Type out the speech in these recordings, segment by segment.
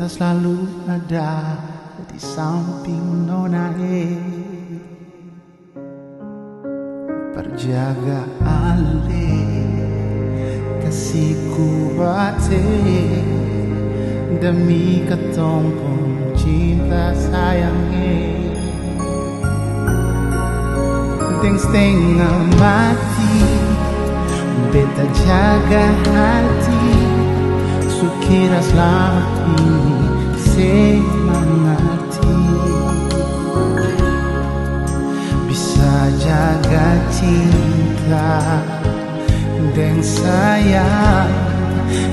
bisa selalu ada di samping Nona Perjaga ale kasihku bate demi ketompo cinta sayangnya Deng setengah mati beta jaga hati Sukira selama ini semangatnya bisa jaga cinta dan sayang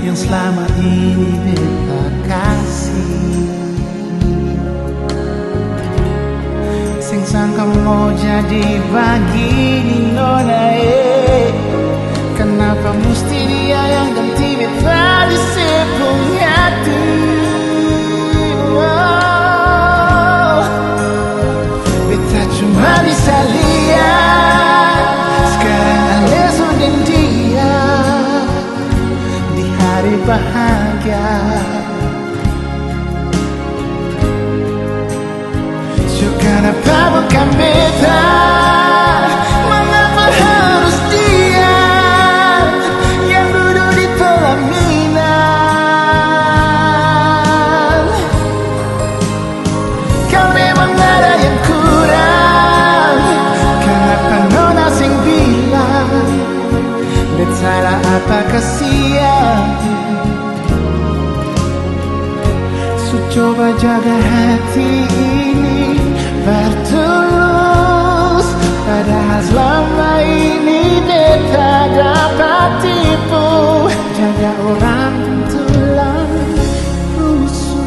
yang selama ini beta kasih sing sangka mau jadi begini Nona kenapa mesti dia yang ganti beta di sepung hati Beta cuma bisa lihat sekarang ale sudah dia di hari bahagia So kenapa bukan beta mengapa harus dia yang duduk di pelaminan Kau memang ada yang kurang kenapa Nona sing bilang beta salah apa kasihan So coba jaga hati ini bertulus padahal selama ini beta dapat tipu jaga orang tulang rusuk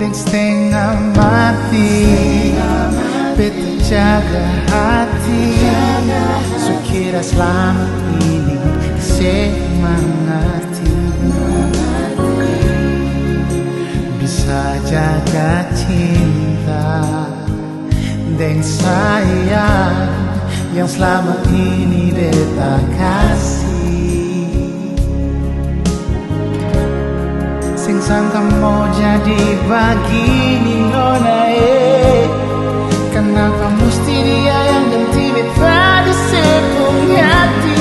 Deng setengah mati beta jaga hati Sukira selama ini semangati bisa jaga cinta dan sayang yang selama ini beta kasih Sing sangka mau jadi begini Nona kenapa mesti dia yang ganti beta di sepung hati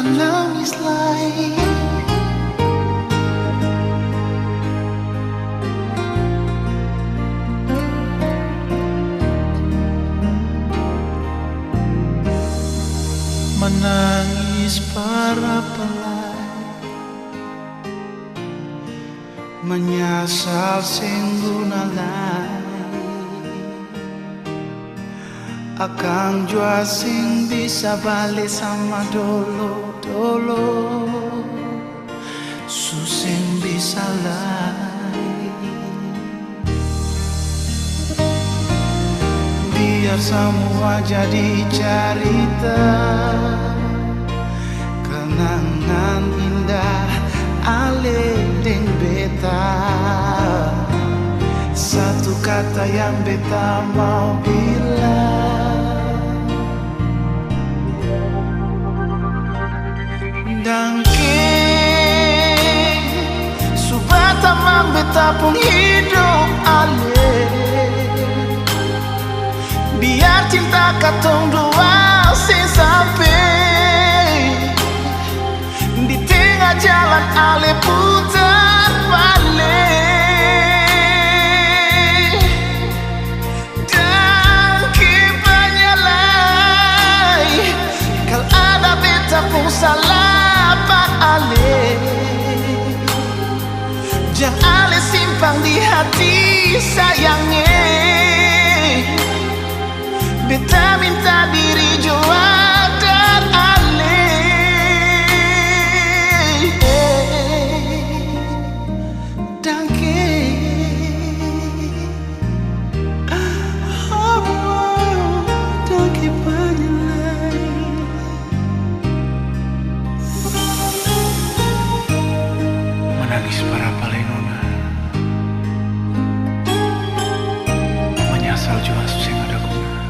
menangis lagi. Menangis para pelai, menyasal sing gunalai, akang jua sing bisa balik sama dolo susing bisa lai. Biar semua jadi cerita, kenangan indah ale deng beta. Satu kata yang beta mau bilang, dangke subata mang beta pun hidup ale. Biar cinta katong dua sampai di tengah jalan ale putar balik. Dan kebanyalai kal ada beta pun salah pak ale. Jangan ale simpang di hati sayangnya. Beta minta diri jua dan ale. Dangke dangke banyalai. Menangis para palenona, menyasal jua susah ada guna.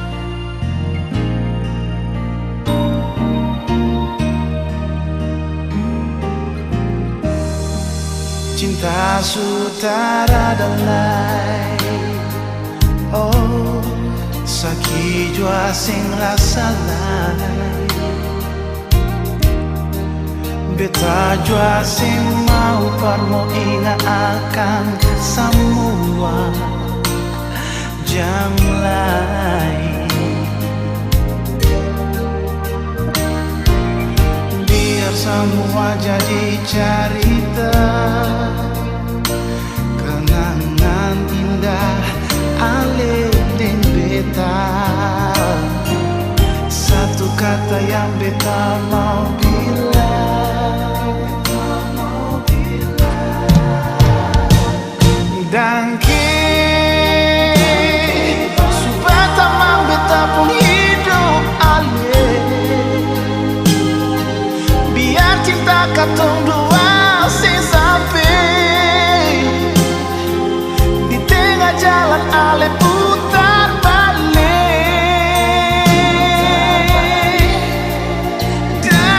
Cinta sutara dalai, oh sakit jua sing rasa lai. Beta jua sing mau parmo ingat akan semua jam lain. Biar semua jadi cerita, kenangan indah ale dan beta. Satu kata yang beta mau bilang, dangke subata mang beta pun hidup ale. Biar cinta katong dua sampai di tengah jalan ale putar balik. Dan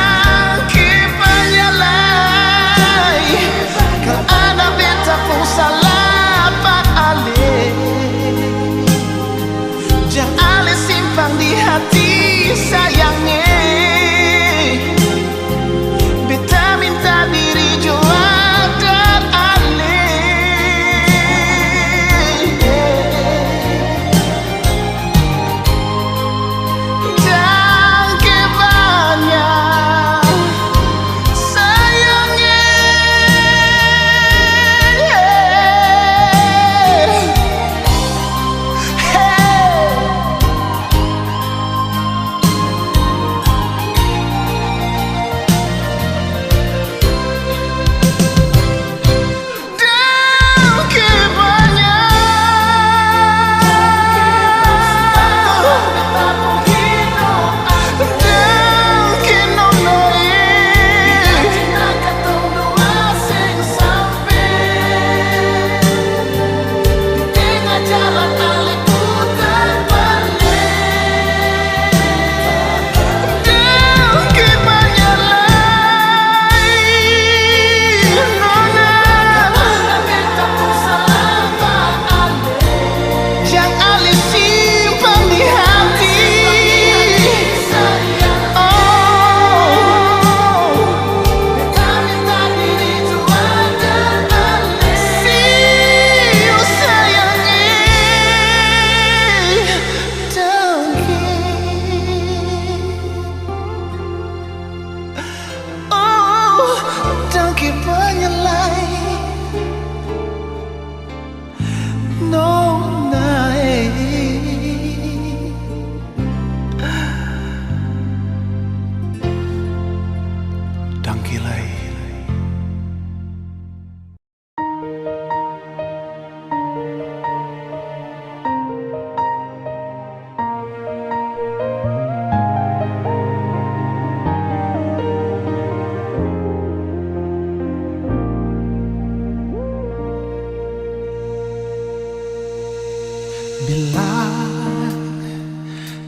bilang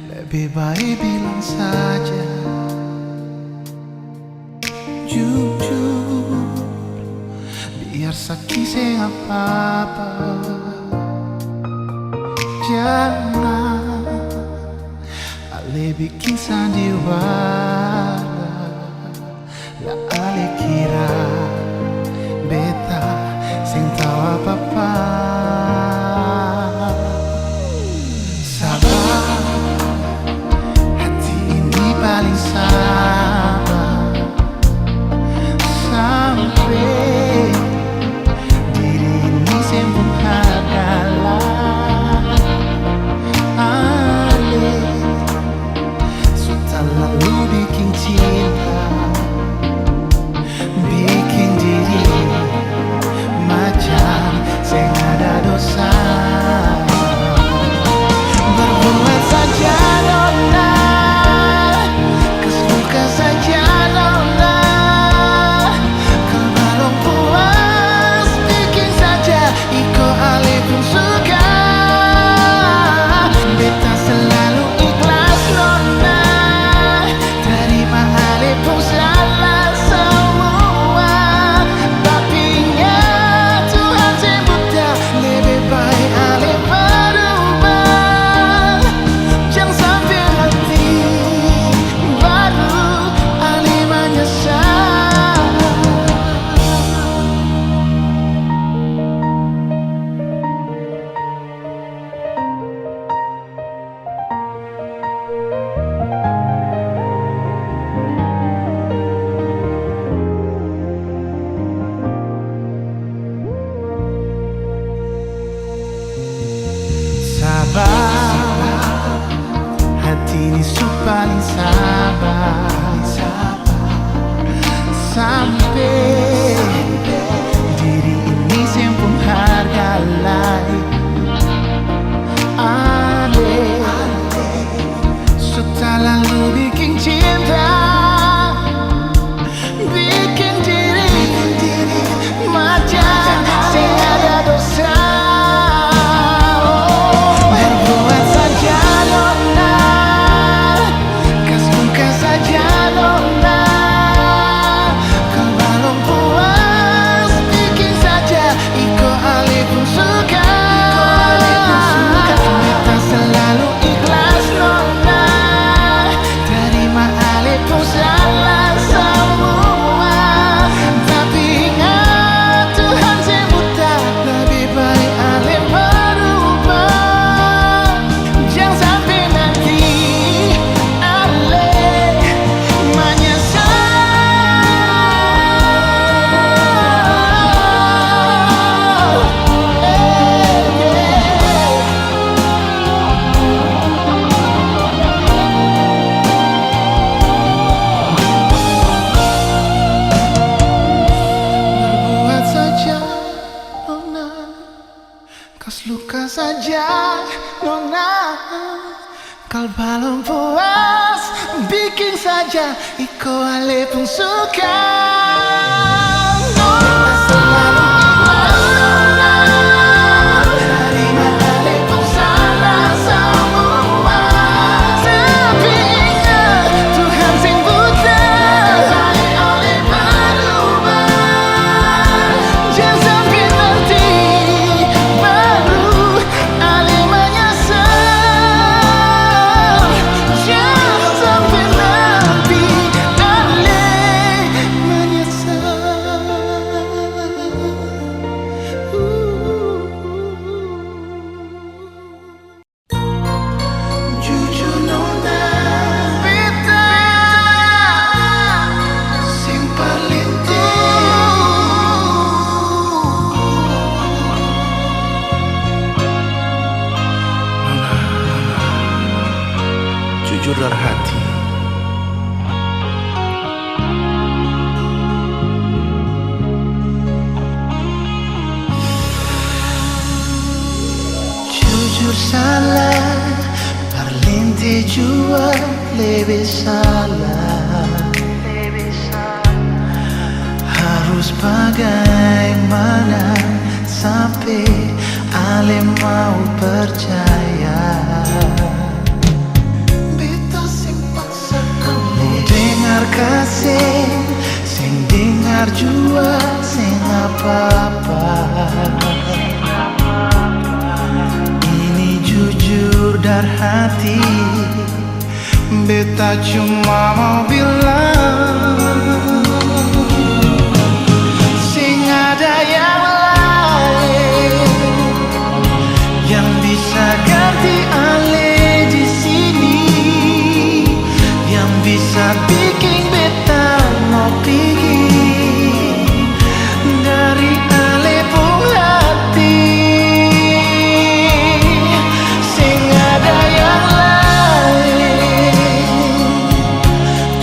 lebih baik bilang saja jujur, biar sakit saya apa-apa. Jangan ale bikin sandiwara, lah ale kira beta sing tau apa-apa. Sabar, hati ini paling sabar sampai diri ini sembuh adalah ale sudah lalu bikin cinta, bikin diri macam saya ada dosa. Berbuat saja nona, kesuka saja nona. Kalau belum puas bikin saja, iko ale pun suka. Beta selalu ikhlas nona, terima ale pun salah semua. Tapi ingat Tuhan sebuta, lebih baik ale berubah. Jangan sampai nanti baru ale menyesal. Sabar, hati ini paling sabar sampai diri ini sempung harga lain. Ale sudah lalu bikin cinta, bikin diri macam saya ada dosa. Berbuat saja nona, suka saja nona. Kalau belum puas bikin saja, iko ale pun suka. Beta selalu ikhlas nona, terima ale pun salah semua. Tapi ingat Tuhan sebuta, lebih baik ale berubah. Jangan sampai nanti ale menyesal. Berbuat saja nona, kas luka saja nona. Kalau belum puas bikin saja, iko ale pun suka. Nona selalu ikhlas nona, terima ale pun salah semua. Tapi ingat Tuhan sing buta, ale berubah. Jangan sampai nanti baru ale menyesal. Jangan sampai nanti ale menyesal. Jujur nona, beta sing paling jujur dari hati. Jujur salah, parlente jua lebih salah. Harus bagaimana sampai ale mau percaya. kasih, sing dengar jua sing apa-apa. Ini jujur dari hati, beta cuma mau bilang, sing ada yang lain yang bisa ganti ale di sini, yang bisa bikin beta mau pergi dari ale pun hati. Sing ada yang lain,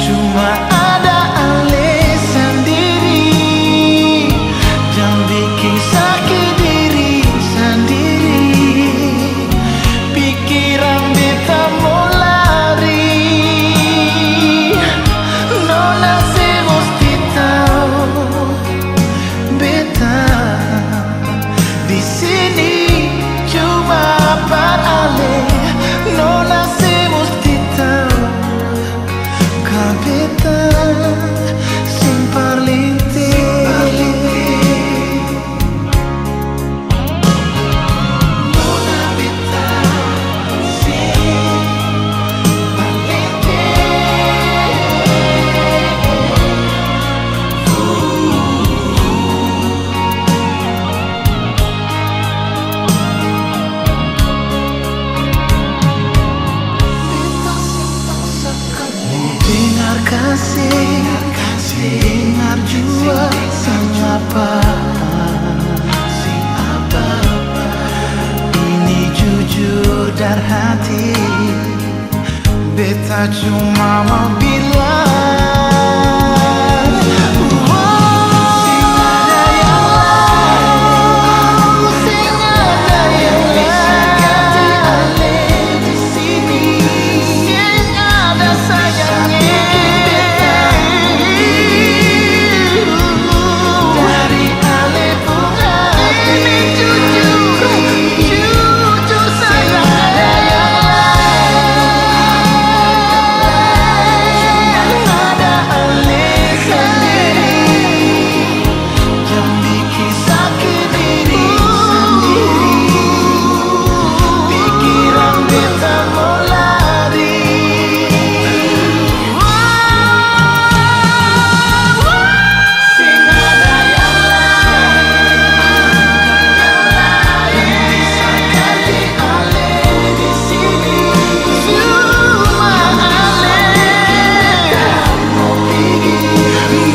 cuma ada ale sendiri, yang bikin sakit diri sendiri. Pikiran beta mau lari, nona se mesti tahu beta di sini cuma par ale. Nona se mesti tahu kau beta sing paling nona beta sing paling dengar kasih, dengar jua sing apa. Ini jujur dari hati, beta cuma mau bilang, sing ada yang lain, sing ada yang bisa ganti ale di sini, sing ada sayangnya dari ale pun hati. Ini jujur sayang. Ada yang lain, ada ale sendiri, yang bikin sakit diri sendiri. Pikiran beta mau lari, sing ada yang lain, yang bisa ganti ale di sini, cuma ale. Mau pergi,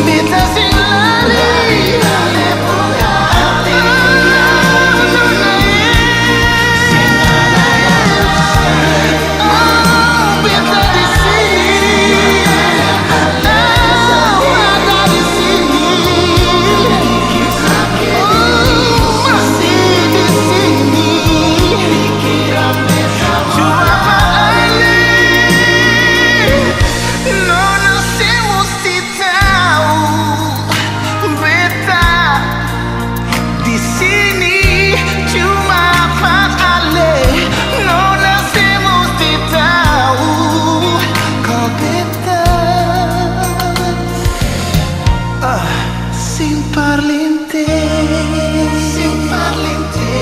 beta sing lari, ale pun hati. Sing ada yang lain, beta di sini, ada di sini, masih di sini. Pikiran beta cuma ale. Nona se mesti tahu beta di sini cuma par ale. Nona se mesti tahu kau beta sing parlinte, sing parlinte.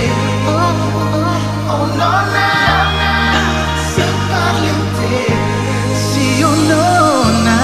Oh, oh, oh, nona sing parlinte, si oh nona.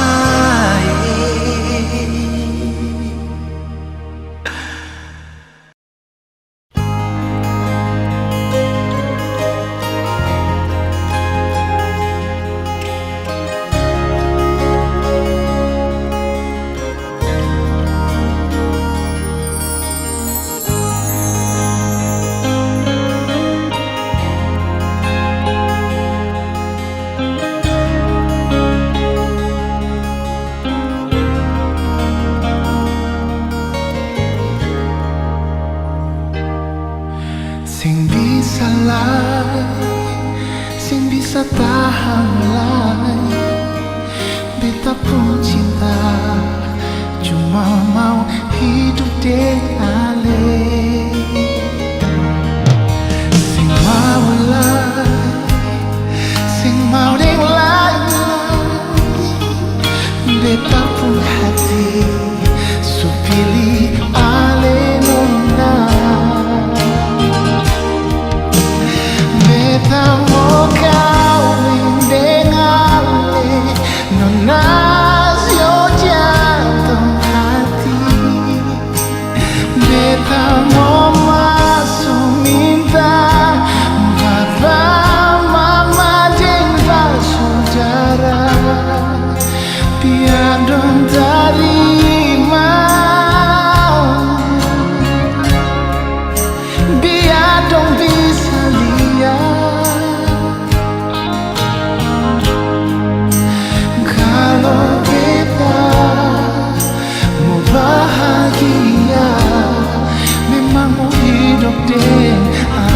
Sing bisa sing bisa tahan lagi, beta pun cinta cuma mau hidup dengan ale. Sing mau lagi, sing mau deng lagi, beta hidup deng ale.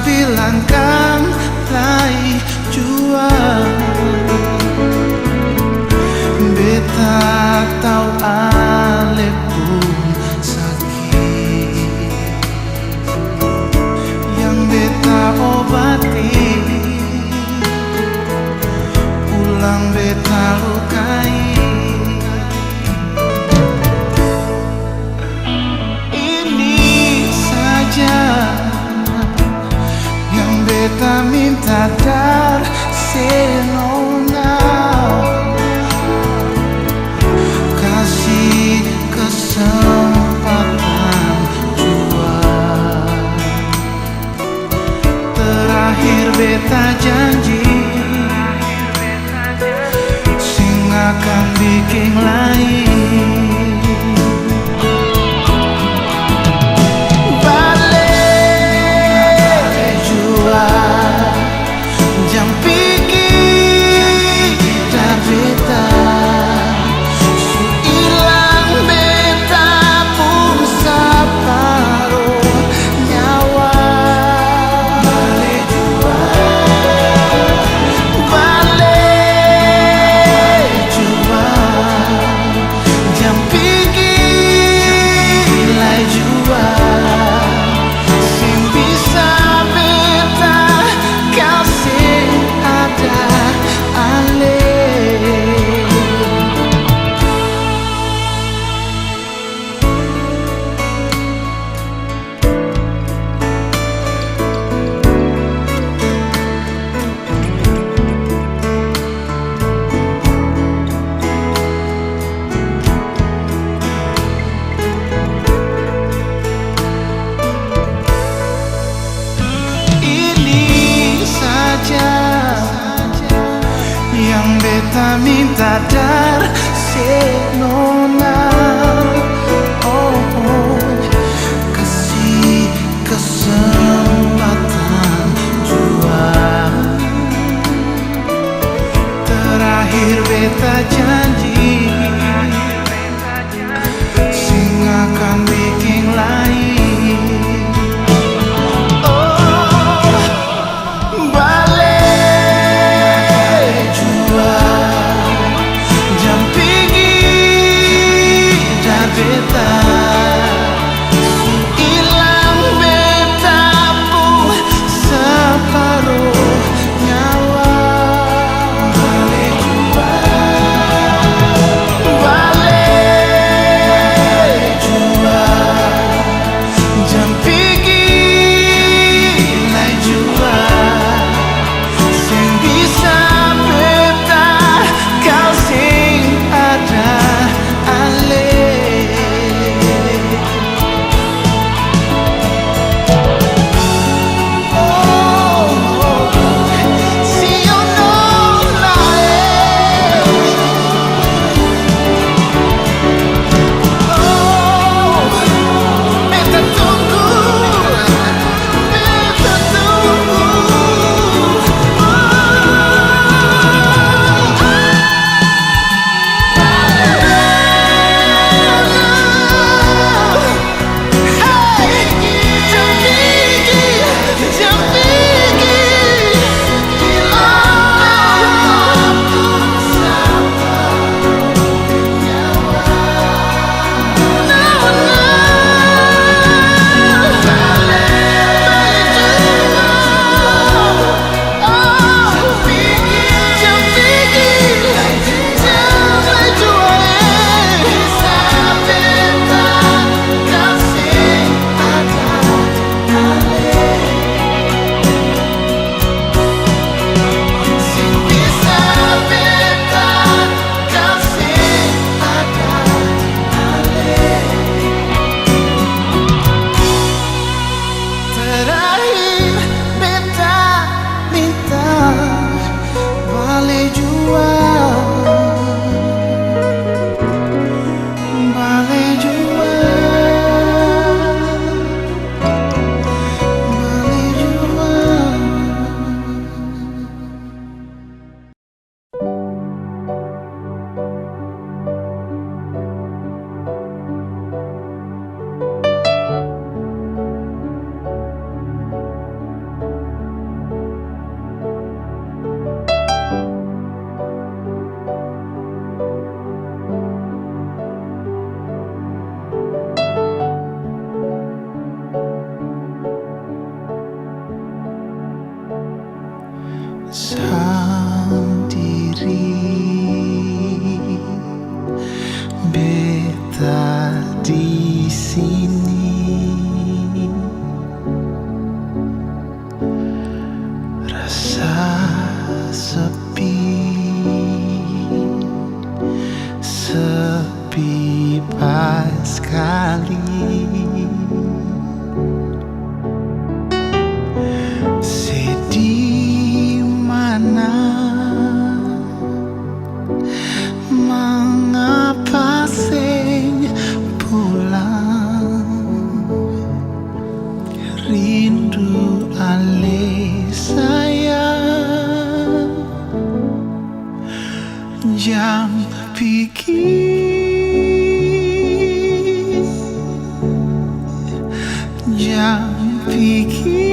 Bilangkan lai jua beta tau ale pun sakit yang beta obati pulang beta lukai. Ini saja beta minta dar senona, kasih kesempatan jua. Terakhir beta janji sing akan bikin lain. Beta minta dar senona, oh, kasih kesempatan jua. Terakhir beta janji, sing akan bikin lain. Sendiri beta di sini, rasa sepi, sepi pas sekali. Mengapa sing pulang, rindu ale sayang, jam pikir, jam pikir.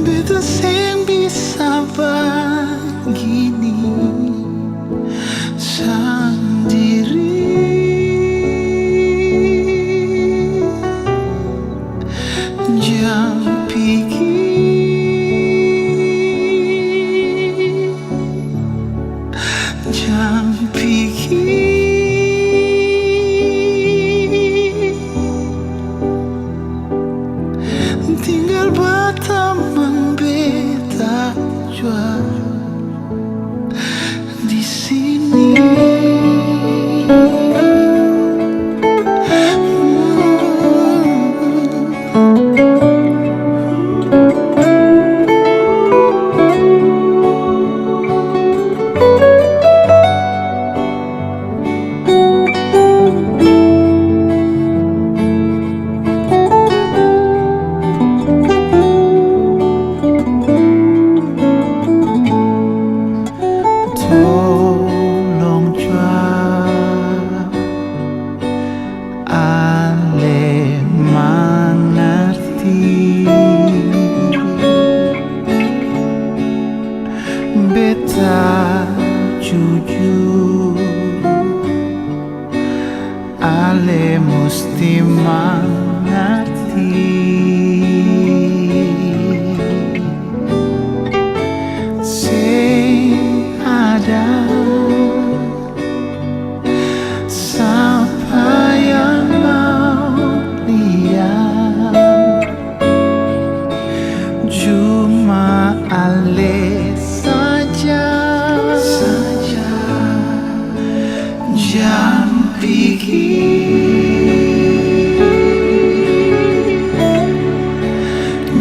Beta sing bisa begini sendiri, jam pikir, jam pikir. ale musti mangati sing ada siapa yang mau lihat cuma ale saja jam pikir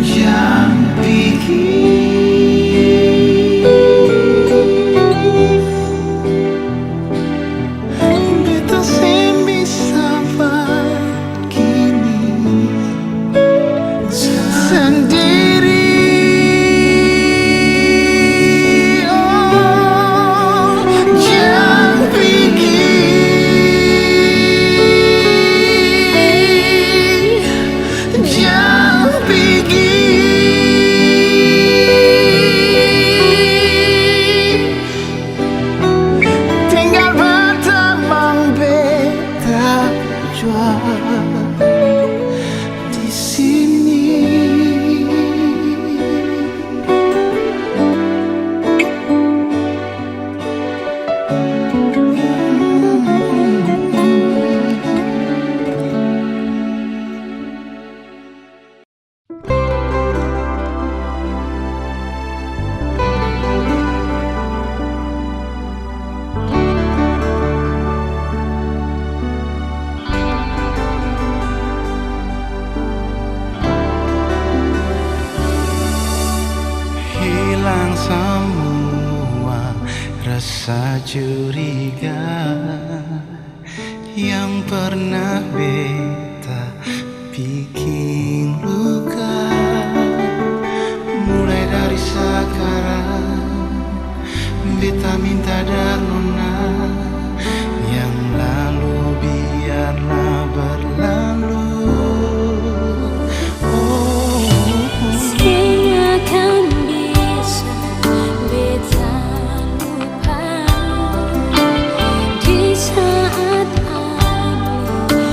jam pikir beta sem bisa begini sendiri. Oh, jam pikir jam pikir tinggal berteman beta jual di sini. Hilang semua rasa curiga yang pernah beta bikin luka. Mulai dari sekarang beta minta darnona yang lalu biarlah berlalu. Di saat aku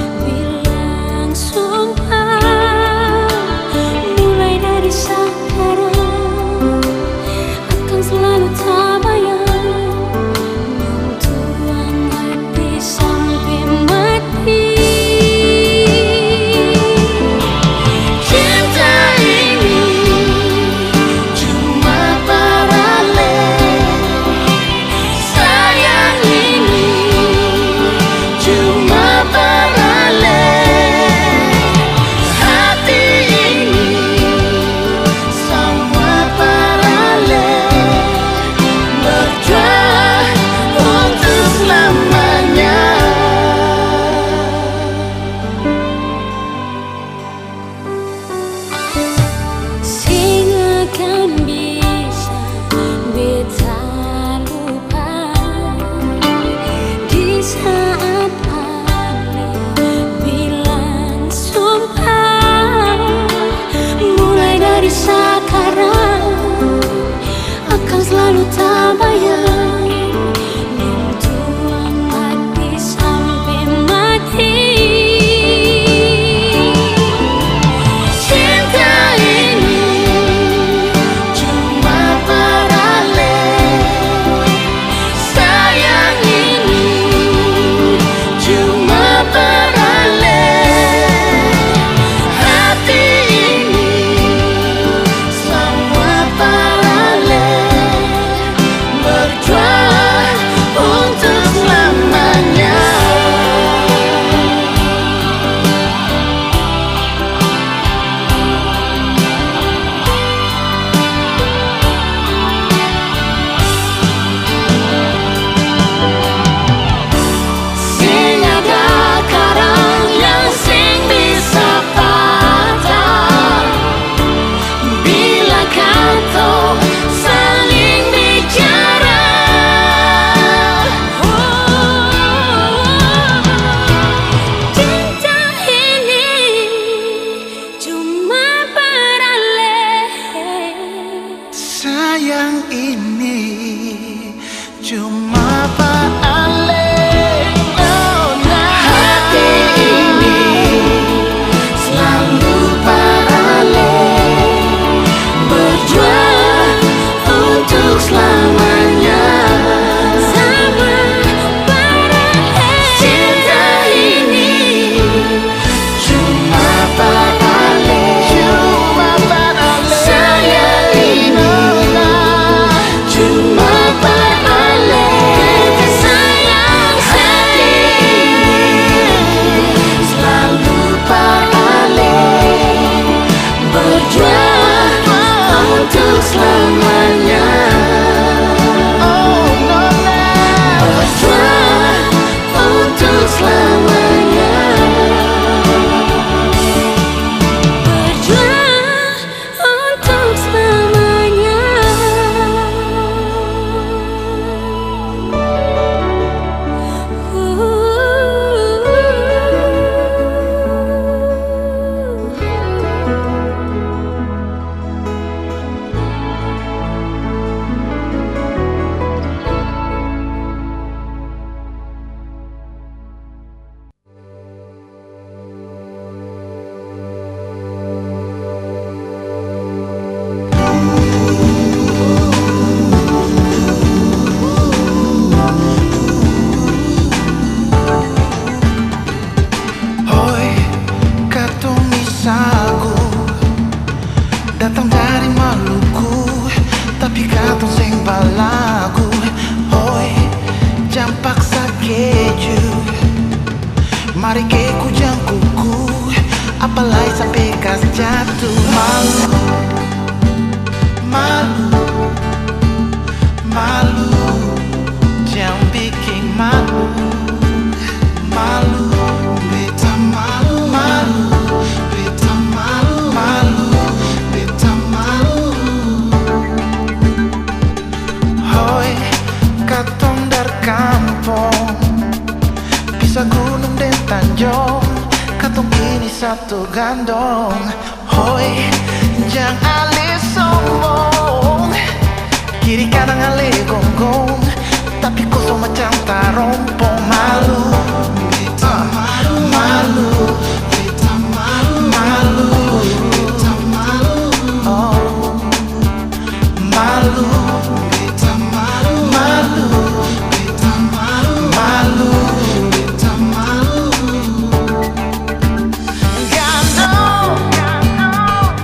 Mari ke kujang kuku, apalagi sampai kas jatuh. Malu, malu, malu, jangan bikin malu. Malu, beta malu, malu, beta malu, malu, beta malu. Hoi, katong dari kampung, bisa gunung dan tanjung, katong kini satu gandong. Hoi, jangan ale sombong, kiri kanan ale gonggong, tapi kosong macam tarompong. Malu, beta malu, malu, beta malu, malu, beta malu, oh, malu, beta malu, malu, beta malu, malu, beta malu. Gandong,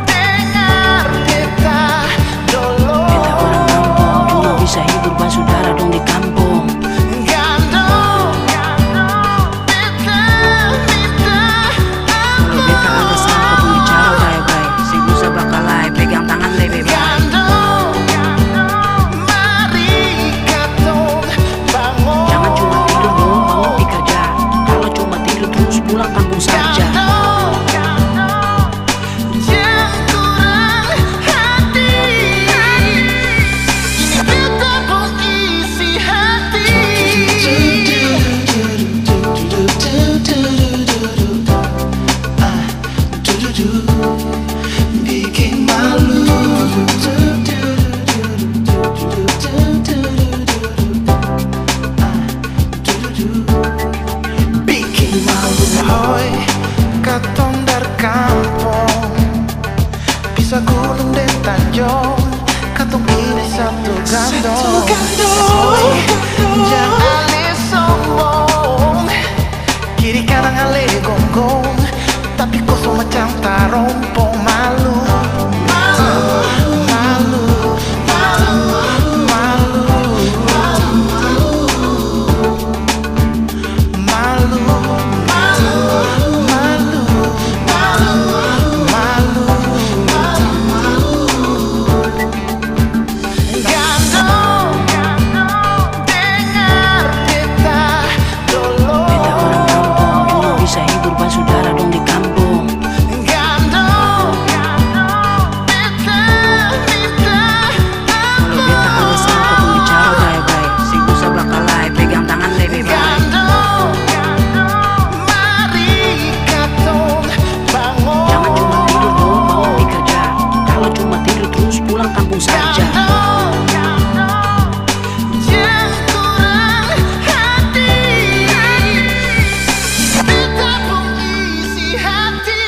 dengar beta dolo. Beta orang kampung cuma bisa hibur basudara dong di kampung. Gandong, beta minta Kalau beta ada salah katong bicara baik-baik, sing usah bakalai, pegang tangan lebe baik. gandong, mari katong bangun. Jangan cuma tidur dong, bangun pi kerja. Kalau cuma tidur terus pulang kampung saja. Gandong, jangan kurang hati. Ini beta pun isi hati. Bikin malu. Bikin malu. Hoi, katong dari kampung, bisa gunung dan tanjung, katong ini satu gandong. Hoi, jangan ale sombong, kiri kanan ale gonggong, tapi kosong macam tarompong. Malu, malu, malu, malu, malu, malu, malu, malu, malu, gandong, dengar beta dolo. Beta orang kampung cuma bisa hibur basudara dong di kampung. Gandong, beta minta Kalau beta ada salah katong bicara baik-baik, sing usah bakalai, pegang tangan lebe baik. gandong, mari katong bangun. Jangan cuma tidur dong, bangun pi kerja. Kalau cuma tidur terus pulang kampung saja. Gandong, jangan kurang hati. Beta pun isi hati.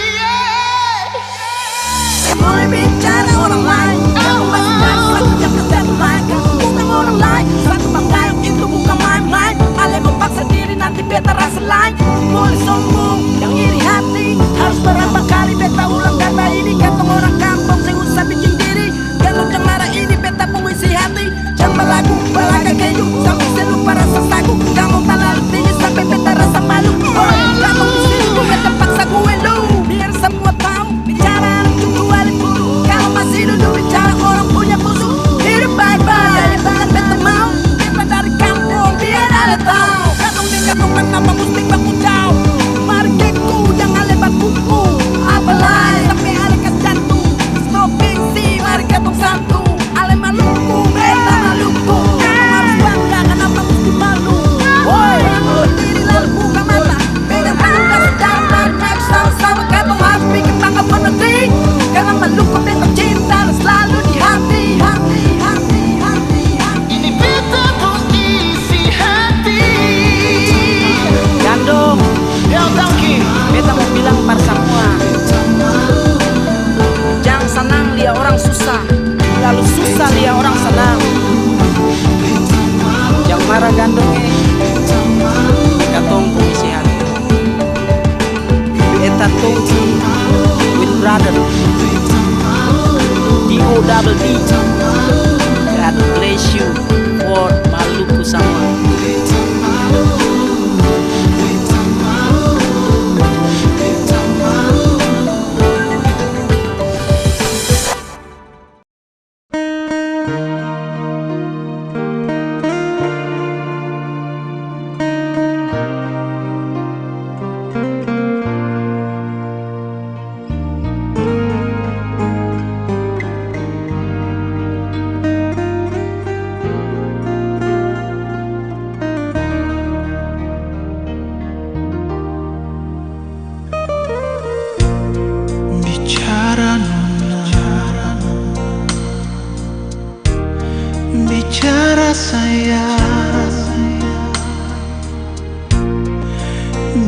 Mulai bicara orang lain, kamu masih dasar yang keterlaluan. Bukan orang lain, satu bangkai itu bukan main-main. Ale memaksa diri nanti beta rasa lain. Mulai sombong, yang iri hati, harus berapa kali beta ulang kata ini. Katong orang kampung, saya usah bikin diri. Kalau jangan marah ini beta pun isi hati. Jangan belagu, belaga keju, sampai saya lupa rasa sagu. Kamu terlalu tinggi sampai beta rasa malu. Boy, kamu disini gue beta paksa gue lu. Biar semua tahu, bicara tunggu balik dulu. Kalau masih duduk bicara orang punya musuh. Hidup bye-bye, bukan beta mau. Beta dari kampung, biar ada tahu. Katong di kampung kenapa mesti baku jauh. Mari keku, jangan lebat kuku. Apalagi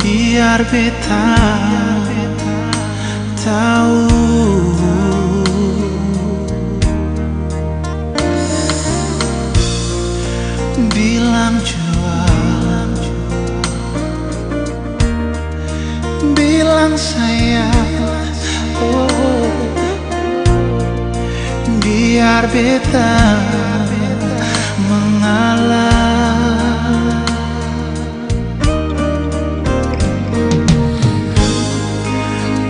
biar beta tahu. Bilang jual, bilang sayang, oh, biar beta mengalah.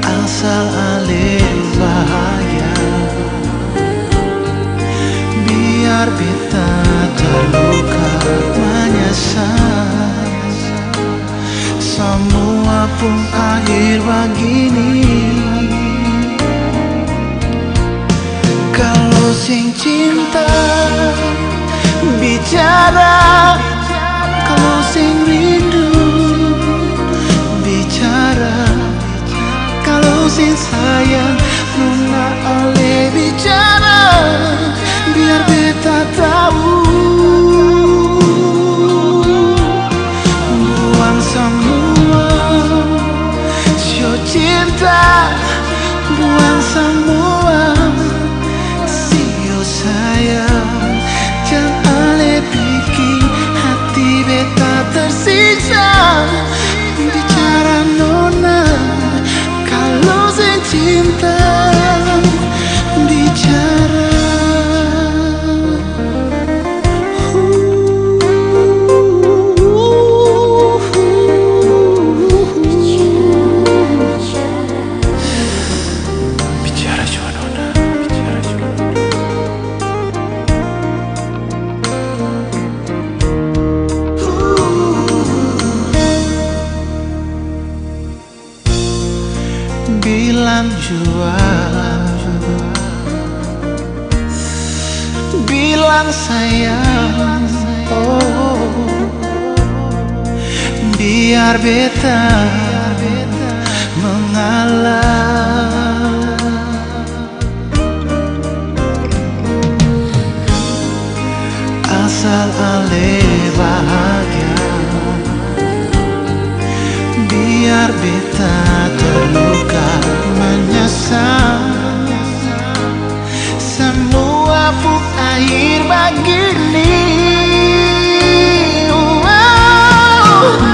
Asal ale bahagia, biar beta terluka menyesal. Semua pun akhir begini. Kalau sing cinta bicara, kalau sing rindu bicara, kalau sing sayang nuna oleh bicara, biar beta tahu. Buang semua sio cinta, buang semua sio sayang. Jangan ale bikin hati beta tersiksa. Bicara nona kalau sing cinta bicara. Bicara jua nona, bicara jua. Bilang jua, bilang sayang, oh, biar beta mengalah. Asal ale bahagia, biar beta terluka menyesal. Semua pun akhir begini.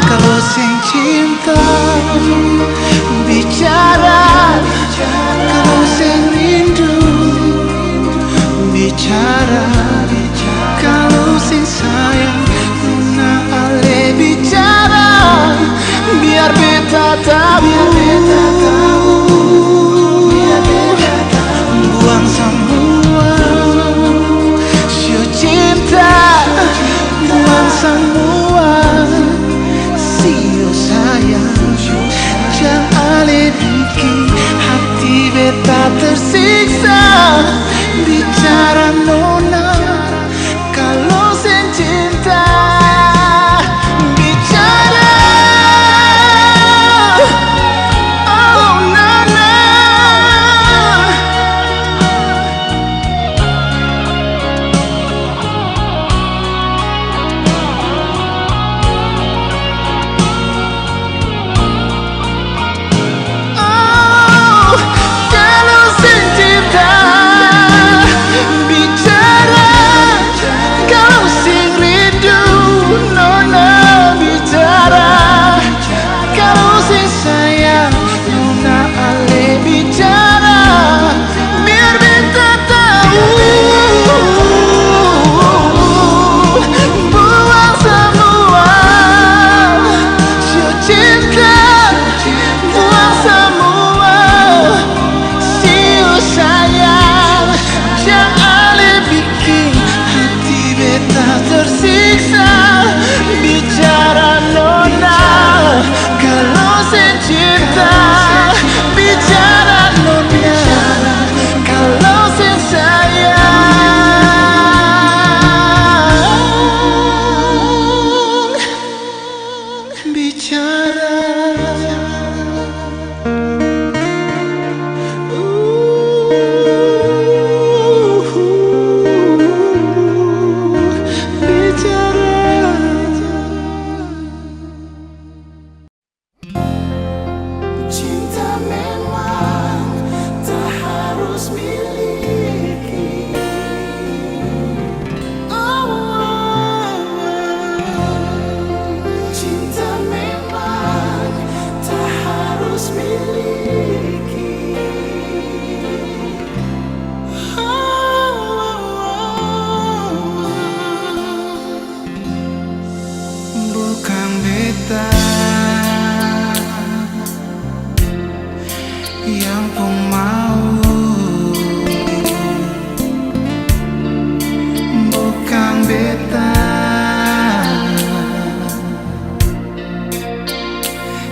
Kalau sing cinta bicara, kalau sing rindu bicara, kalau sing sayang nuna ale bicara, biar beta tahu. Buang semua sio cinta, buang semua sio sayang. Jangan ale bikin hati beta tersiksa. Bicara nona kalau sing cinta bicara. Oh nona, oh kalau sing cinta bicara, kalau sing rindu nona bicara, kalau sing sayang nona ale bicara, biar beta tahu. Buang semua sio cinta, buang semua sio sayang. Jangan ale bikin hati beta tersiksa. Bicara nona kalau sing cinta bicara nona kalau sing sayang bicara. Bicara.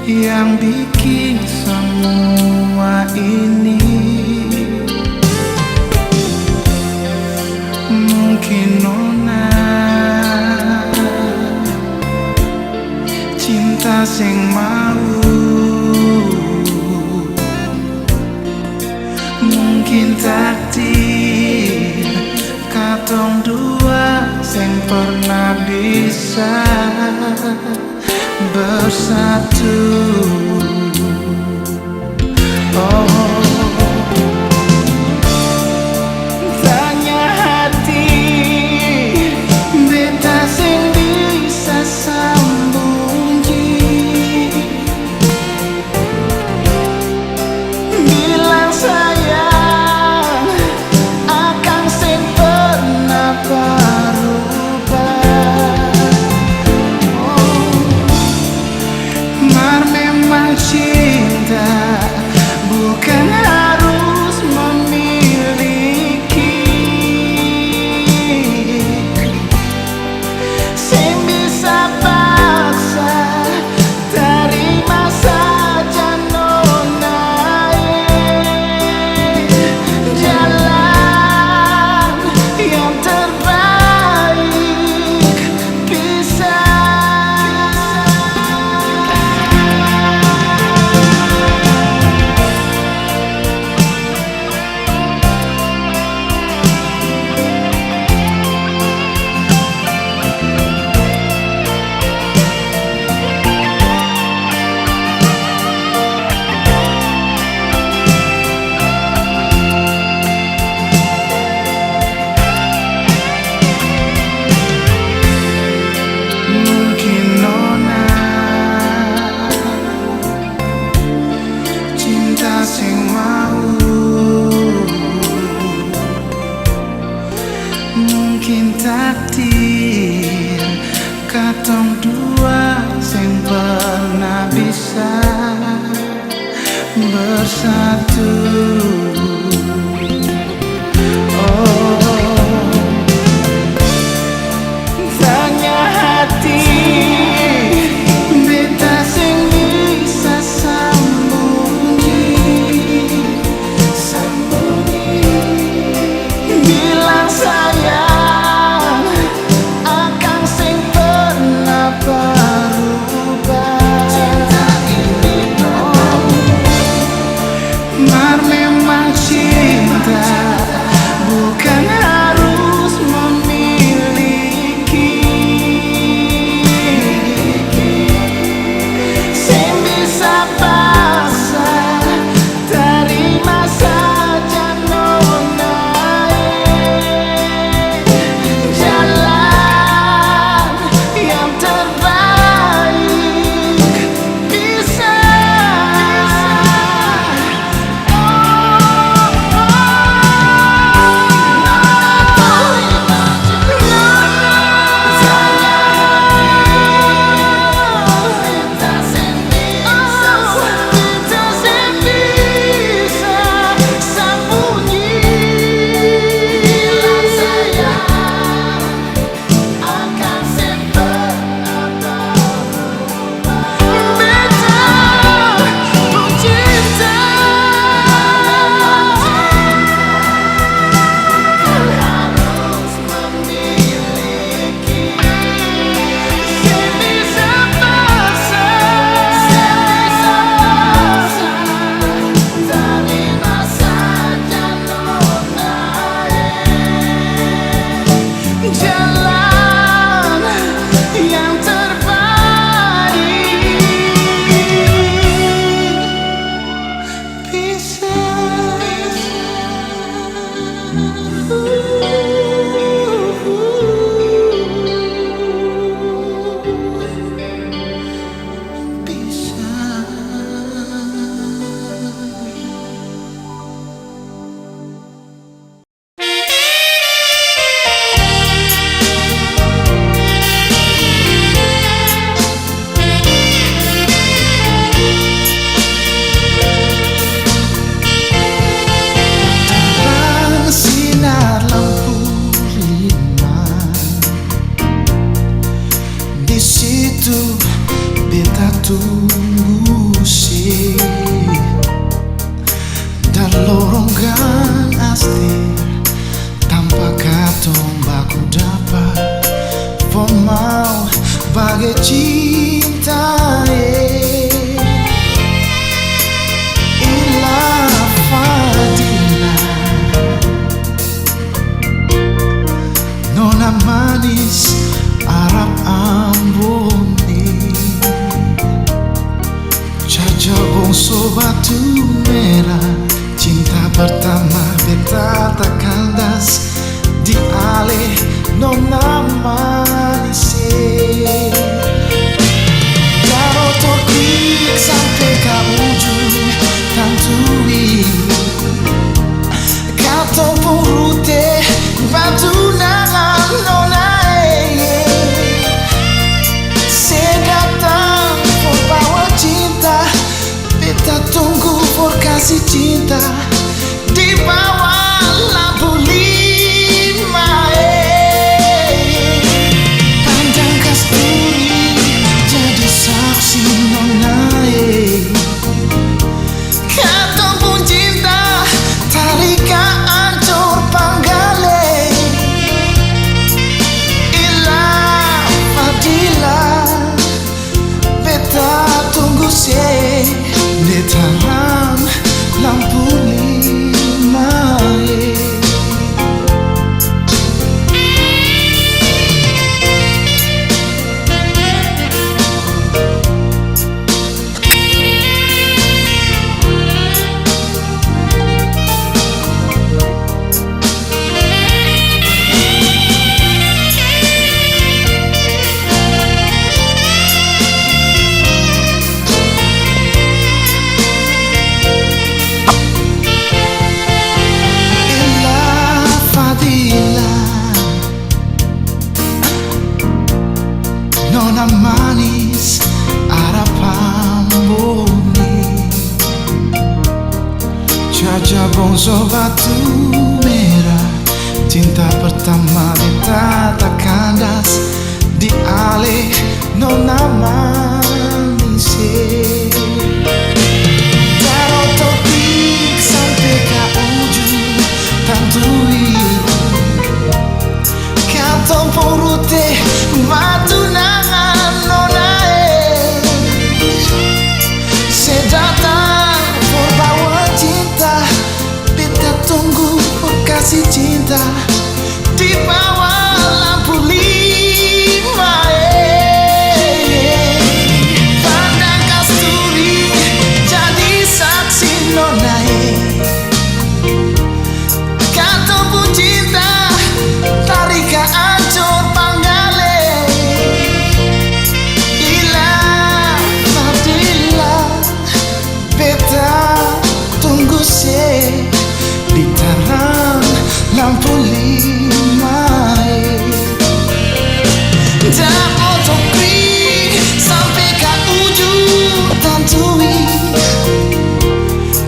yang bikin semua ini. Mungkin nona cinta sing mau, mungkin takdir katong dua sing pernah bisa bersatu. Oh, tanya hati beta sing bisa sambungi, bilang sayang akan sing pernah berubah. Mar memang cinta bukan harus memiliki, sing bisa paksa terima saja nona. Jalan yang terbaik bisa. Mungkin nona cinta sing mau, mungkin takdir katong dua sing pernah bisa bersatu. Oh, tanya hati beta sing bisa sambungi, bilang sayang akan sing pernah berubah. Cinta ini mar memang Bonso batu merah, cinta pertama beta tak kandas di ale nona manise. Kalau terklik sampai ke ujung tantui, kata purute batu nangan nona. Sedatang membawa cinta, beta tunggu for kasih cinta di bawah lampu lima. Pandang kasturi jadi saksi nona. Kata pun cinta tarika ancur panggale. Ilah fadilah beta tunggu se di terang lampu lima. Nona manis harapan bumi, Caca Bonso batu merah, cinta pertama beta tak kandas di ale nona manis. Dari topik sampai ke ujung tantui, kata purute batu nangan nona. Sedatang membawa cinta, beta tunggu kasih cinta di bawah lampu lima. Pandang kasturi jadi saksi nona. Kata pun cinta tarika ancur panggale. Ilah fadilah beta tunggu se di terang lampu lima. Dan otokrik sampai ke ujung tantui,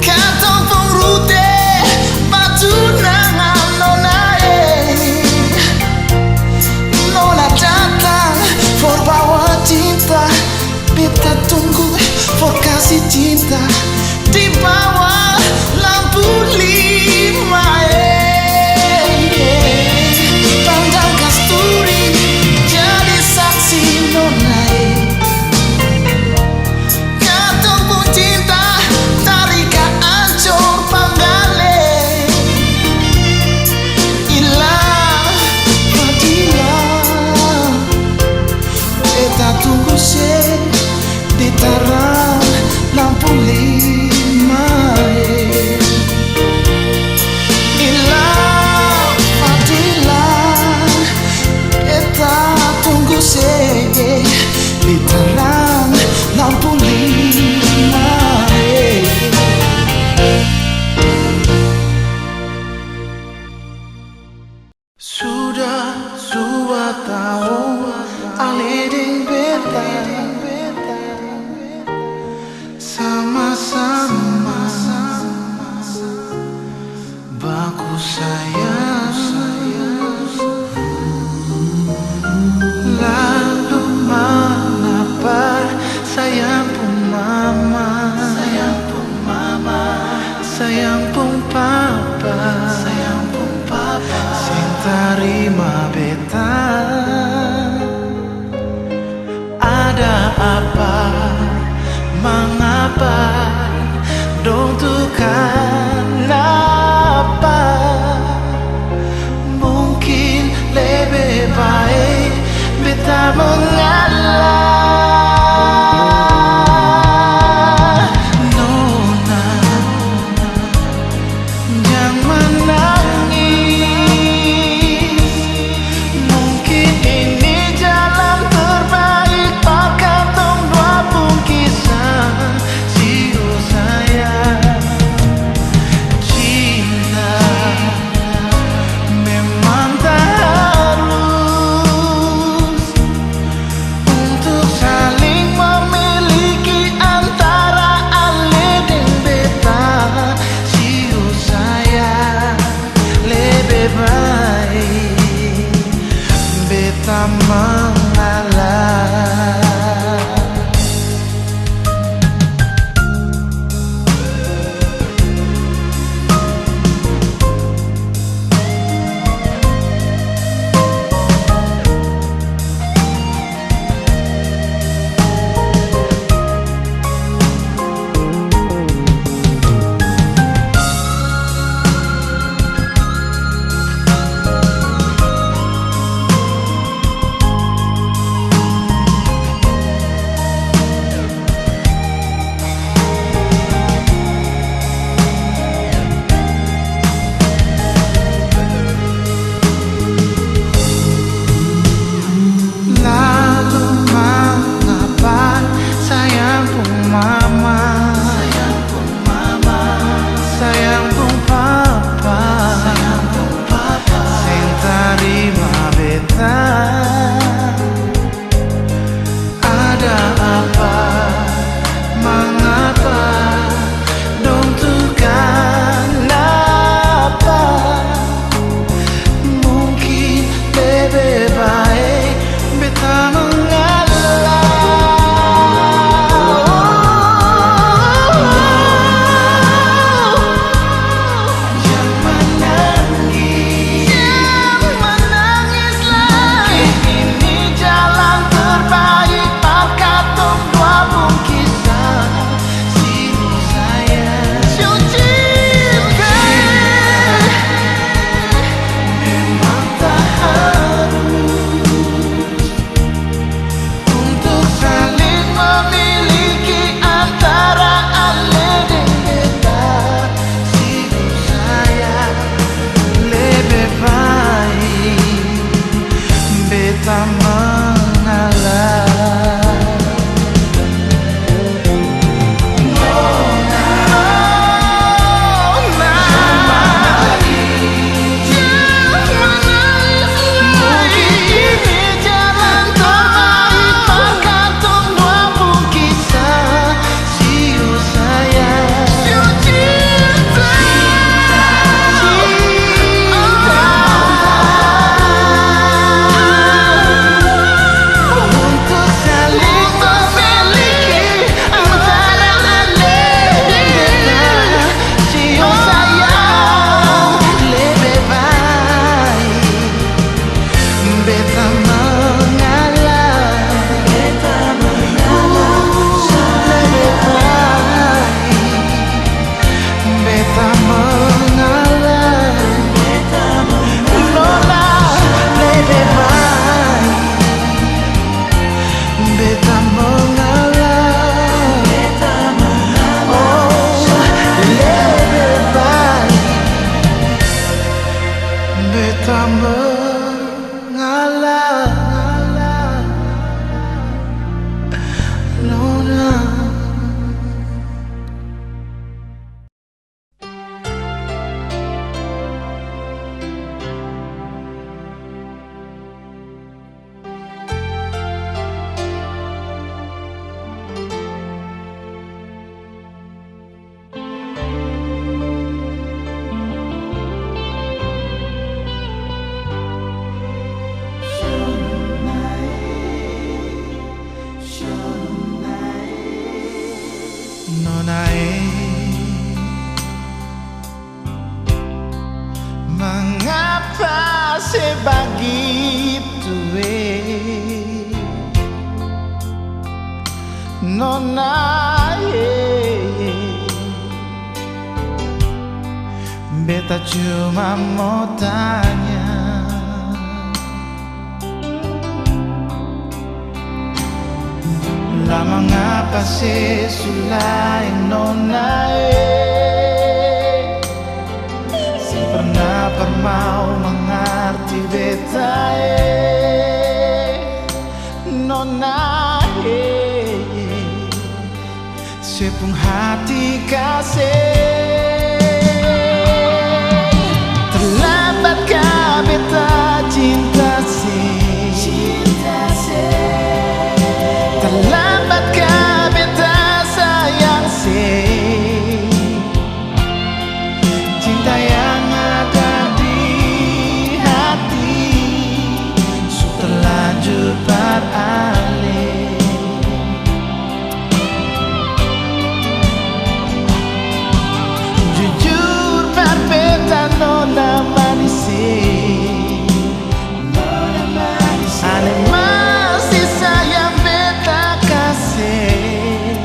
kata purute batu nangan nona. Nona datang for bawa cinta, beta tunggu for kasih cinta di bawah lampu lima. Pandang kasturi jadi saksi nona. Kata pun cinta tarika ancur panggale. Ilah fadilah beta tunggu se di terang lampu lima. Ilah fadilah beta tunggu se di terang lampu lima. Sudah 2 tahun aliding beta sama-sama baku sayang. Lalu mengapa sayang pun mama, sayang pun mama, sayang pun papa, sayang pun papa, sing tarima beta. Ada apa? Mengapa? Dong tuh kenapa? Mungkin lebih baik beta mengalah. No Nonae, mengapa sebegitu Nonae, beta cuma mau tanya, lah mengapa sesulai Nonae, si pernah mau mengerti beta Nonae, sepung hati kasih. Terlambatkah beta cinta si? Terlambatkah beta sayang si? Cinta yang ada di hati sudah terlanjur beralih. Jujur berbeda nona manisi, ane masih sayang beta kasih.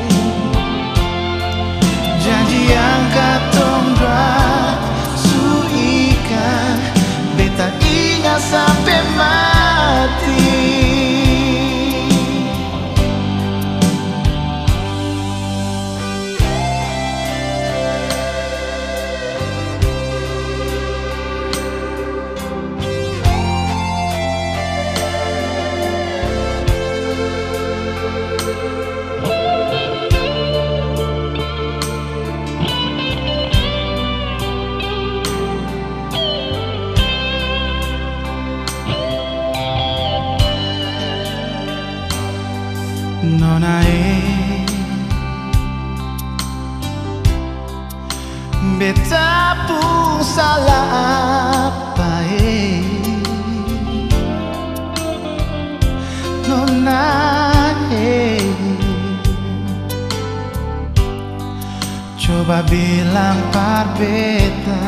Janji yang katong buat suikan, beta ingat sampai mati. Nonae, beta pun salah apa Nonae, coba bilang par beta,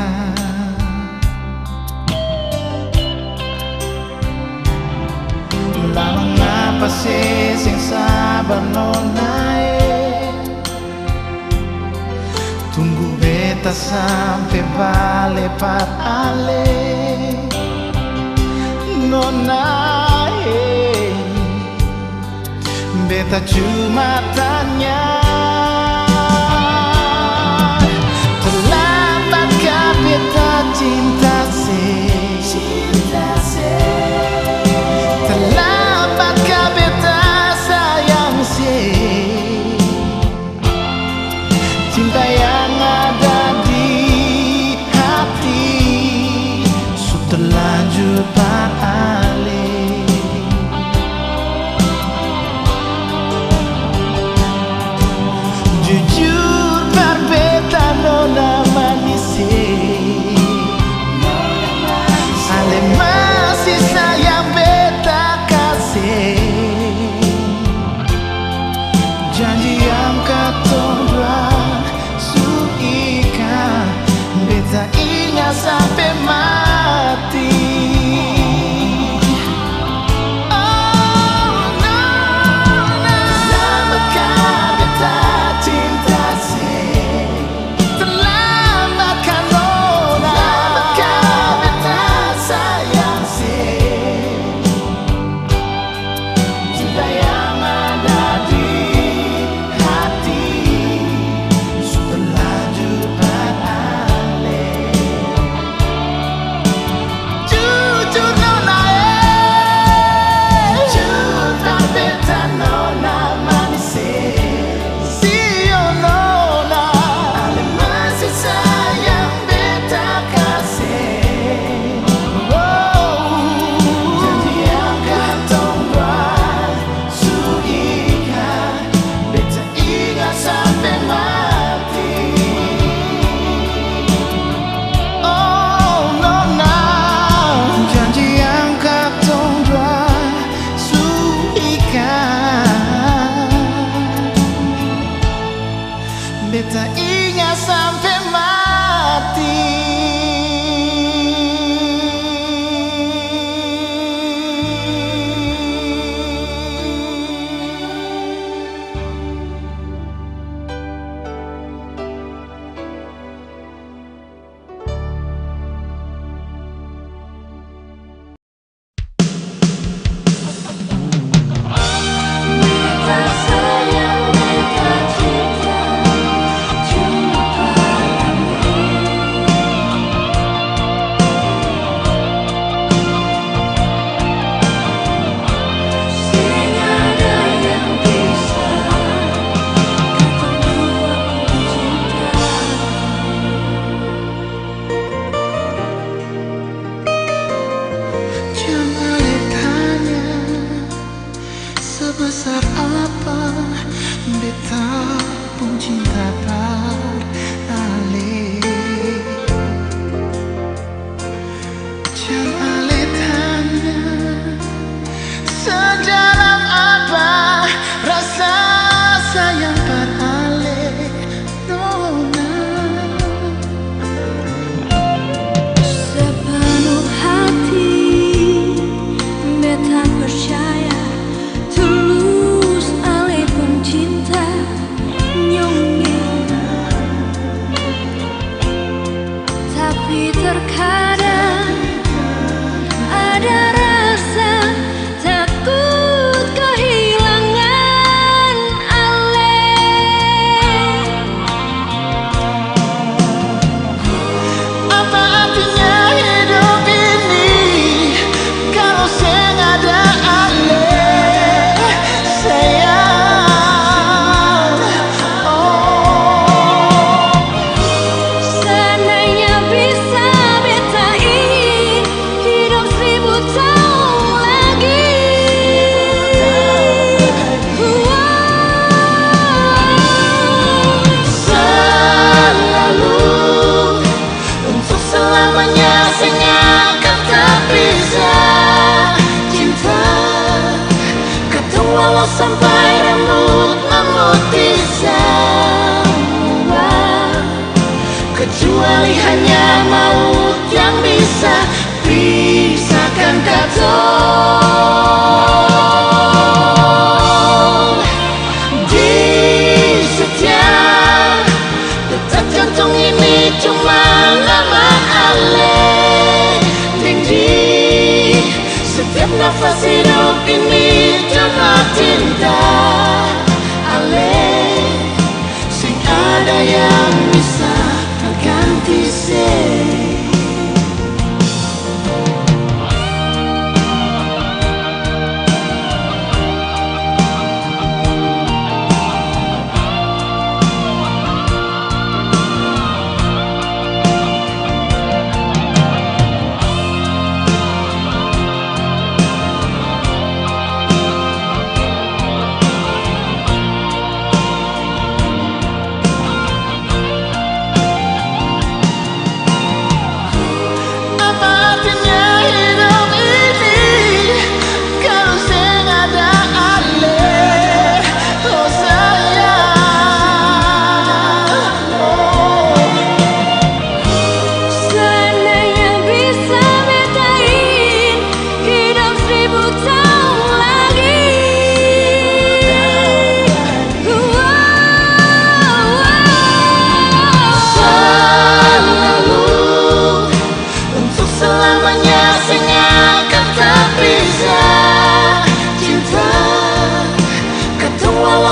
lah mengapa sing sabar Nonae, tunggu beta sampai balik par ale Nonae, beta cuma tanya, terlambatkah beta cinta si? Terlambatkah beta sayang si? Cinta yang ada di hati sudah terlanjur beralih. beta ingat sampai mati. Sebesar apa beta pun cinta Ale. Jangan Ale tanya sedalam apa rasa sayang par Ale. Nona sepenuh hati beta percaya terkadang ada rasa takut kehilangan Ale. Apa artinya hidup ini kalau seng ada Ale, sayang. Oh, Seandainya bisa beta ingin hidup 1000 tahun lagi. selalu untuk selamanya seng akan terpisah. Cinta ketemu walau sampai rambut memutih semua, kecuali hanya maut yang bisa pisahkan katong. Di setiap detak jantung ini cuma nama Ale. Tinggi setiap nafas hidup ini cuma cinta Ale. Sing ada yang bisa mengganti saya.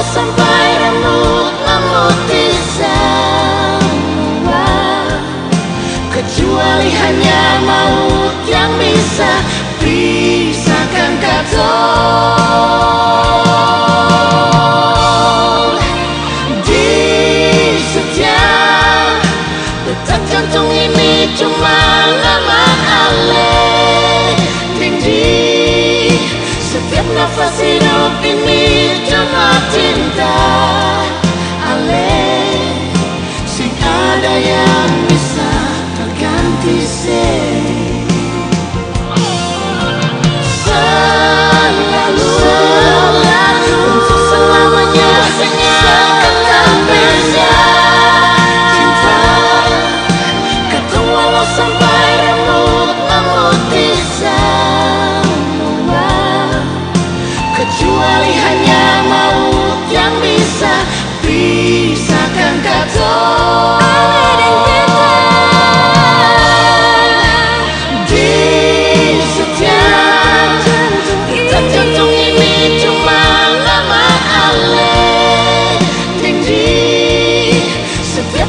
Sampai rambut memutih semua, kecuali hanya maut yang bisa pisahkan katong. Di setiap detak jantung ini cuma nama Ale. Tinggi setiap nafas hidup ini cuma cinta Ale. Sing ada yang bisa mengganti selalu untuk selamanya sing akan terpisah.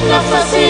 necesito